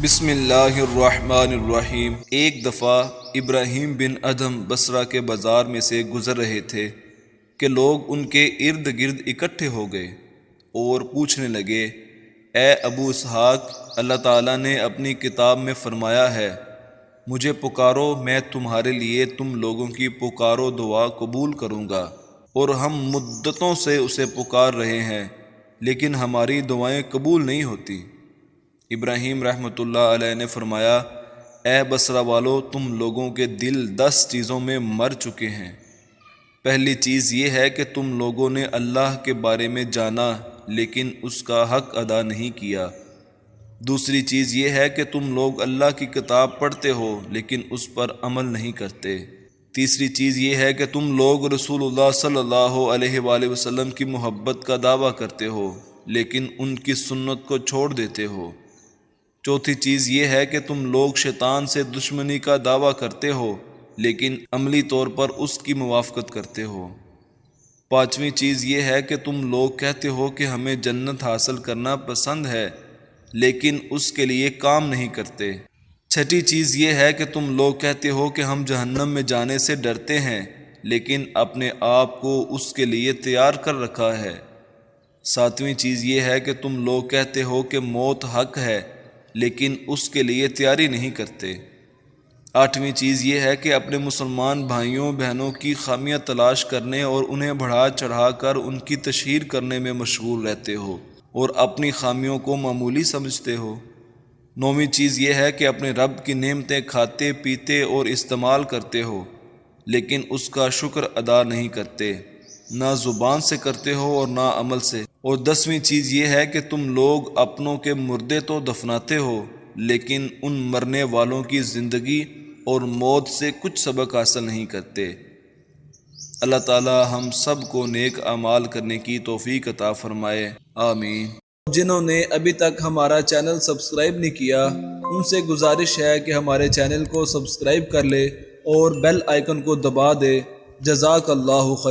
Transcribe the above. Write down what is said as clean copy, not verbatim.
بسم اللہ الرحمن الرحیم۔ ایک دفعہ ابراہیم بن ادھم بصرہ کے بازار میں سے گزر رہے تھے کہ لوگ ان کے ارد گرد اکٹھے ہو گئے اور پوچھنے لگے، اے ابو اسحاق، اللہ تعالیٰ نے اپنی کتاب میں فرمایا ہے، مجھے پکارو، میں تمہارے لیے تم لوگوں کی پکار و دعا قبول کروں گا، اور ہم مدتوں سے اسے پکار رہے ہیں لیکن ہماری دعائیں قبول نہیں ہوتی۔ ابراہیم رحمۃ اللہ علیہ نے فرمایا، اے بصرہ والو، تم لوگوں کے دل 10 چیزوں میں مر چکے ہیں۔ پہلی چیز یہ ہے کہ تم لوگوں نے اللہ کے بارے میں جانا لیکن اس کا حق ادا نہیں کیا۔ دوسری چیز یہ ہے کہ تم لوگ اللہ کی کتاب پڑھتے ہو لیکن اس پر عمل نہیں کرتے۔ تیسری چیز یہ ہے کہ تم لوگ رسول اللہ صلی اللہ علیہ وآلہ وسلم کی محبت کا دعویٰ کرتے ہو لیکن ان کی سنت کو چھوڑ دیتے ہو۔ چوتھی چیز یہ ہے کہ تم لوگ شیطان سے دشمنی کا دعویٰ کرتے ہو لیکن عملی طور پر اس کی موافقت کرتے ہو۔ پانچویں چیز یہ ہے کہ تم لوگ کہتے ہو کہ ہمیں جنت حاصل کرنا پسند ہے لیکن اس کے لیے کام نہیں کرتے۔ چھٹی چیز یہ ہے کہ تم لوگ کہتے ہو کہ ہم جہنم میں جانے سے ڈرتے ہیں لیکن اپنے آپ کو اس کے لیے تیار کر رکھا ہے۔ ساتویں چیز یہ ہے کہ تم لوگ کہتے ہو کہ موت حق ہے لیکن اس کے لیے تیاری نہیں کرتے۔ آٹھویں چیز یہ ہے کہ اپنے مسلمان بھائیوں بہنوں کی خامیاں تلاش کرنے اور انہیں بڑھا چڑھا کر ان کی تشہیر کرنے میں مشغول رہتے ہو اور اپنی خامیوں کو معمولی سمجھتے ہو۔ نویں چیز یہ ہے کہ اپنے رب کی نعمتیں کھاتے پیتے اور استعمال کرتے ہو لیکن اس کا شکر ادا نہیں کرتے، نہ زبان سے کرتے ہو اور نہ عمل سے۔ اور 10ویں چیز یہ ہے کہ تم لوگ اپنوں کے مردے تو دفناتے ہو لیکن ان مرنے والوں کی زندگی اور موت سے کچھ سبق حاصل نہیں کرتے۔ اللہ تعالی ہم سب کو نیک اعمال کرنے کی توفیق عطا فرمائے، آمین۔ جنہوں نے ابھی تک ہمارا چینل سبسکرائب نہیں کیا، ان سے گزارش ہے کہ ہمارے چینل کو سبسکرائب کر لے اور بیل آئیکن کو دبا دے۔ جزاک اللہ خیر۔